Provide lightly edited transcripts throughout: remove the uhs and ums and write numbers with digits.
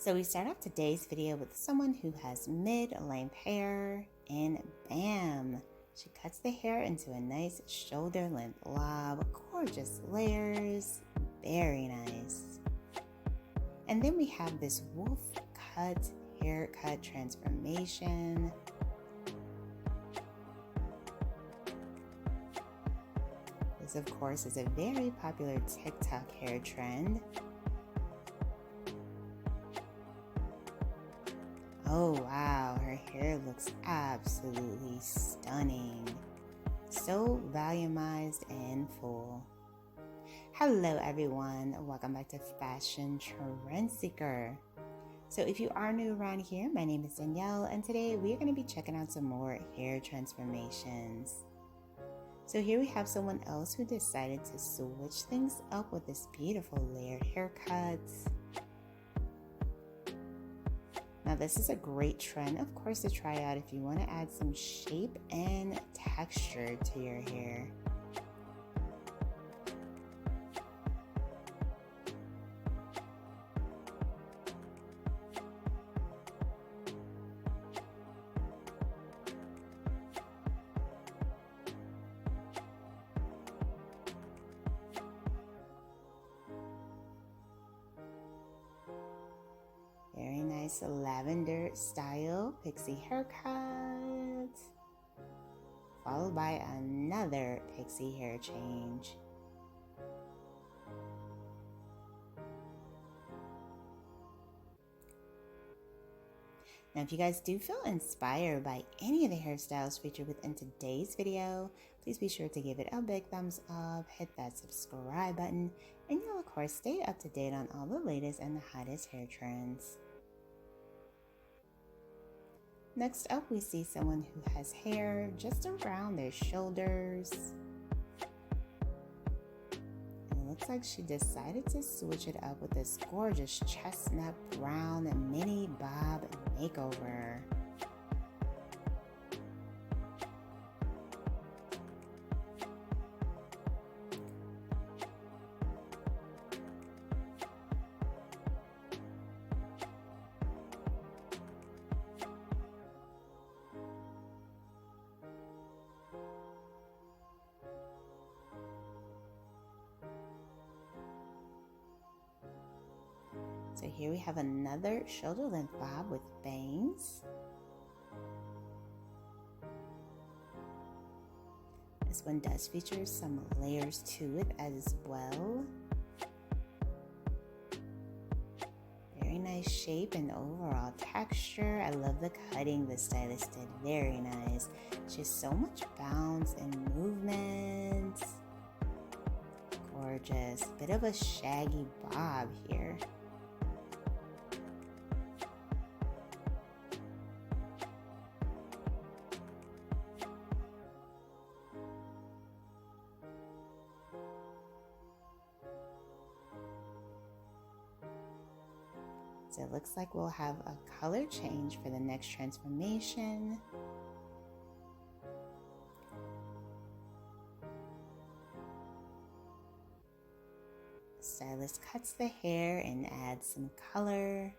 So we start off today's video with someone who has mid-length hair, and bam! She cuts the hair into a nice shoulder-length lob, gorgeous layers, very nice. And then we have this wolf cut haircut transformation. This, of course, is a very popular TikTok hair trend. Oh wow, her hair looks absolutely stunning. So volumized and full. Hello everyone, welcome back to Fashion Trend Seeker. So if you are new around here, my name is Danielle, and today we are going to be checking out some more hair transformations. So here we have someone else who decided to switch things up with this beautiful layered haircut. Now this is a great trend, of course, to try out if you want to add some shape and texture to your hair. Very nice lavender style pixie haircut, followed by another pixie hair change. Now, if you guys do feel inspired by any of the hairstyles featured within today's video, please be sure to give it a big thumbs up, hit that subscribe button, and you'll of course stay up to date on all the latest and the hottest hair trends. Next up, we see someone who has hair just around their shoulders. And it looks like she decided to switch it up with this gorgeous chestnut brown mini bob makeover. So here we have another shoulder length bob with bangs. This one does feature some layers to it as well. Very nice shape and overall texture. I love the cutting the stylist did. Very nice. Just so much bounce and movement. Gorgeous. Bit of a shaggy bob here. So it looks like we'll have a color change for the next transformation. Stylist cuts the hair and adds some color.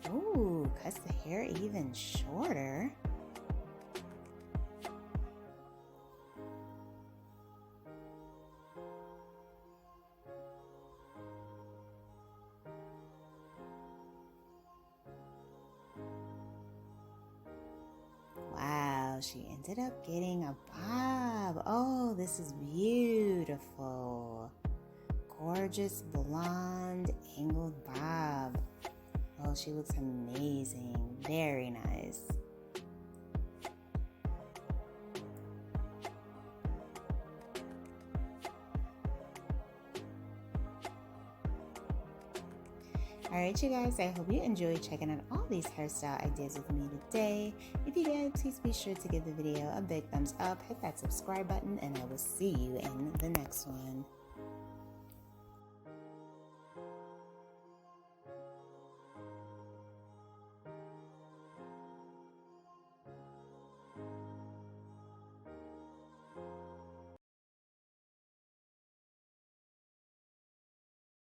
Ooh, cuts the hair even shorter. Wow, she ended up getting a bob. Oh, this is beautiful. Gorgeous blonde angled bob. Oh, she looks amazing. Very nice. Alright, you guys, I hope you enjoyed checking out all these hairstyle ideas with me today. If you did, please be sure to give the video a big thumbs up, hit that subscribe button, and I will see you in the next one.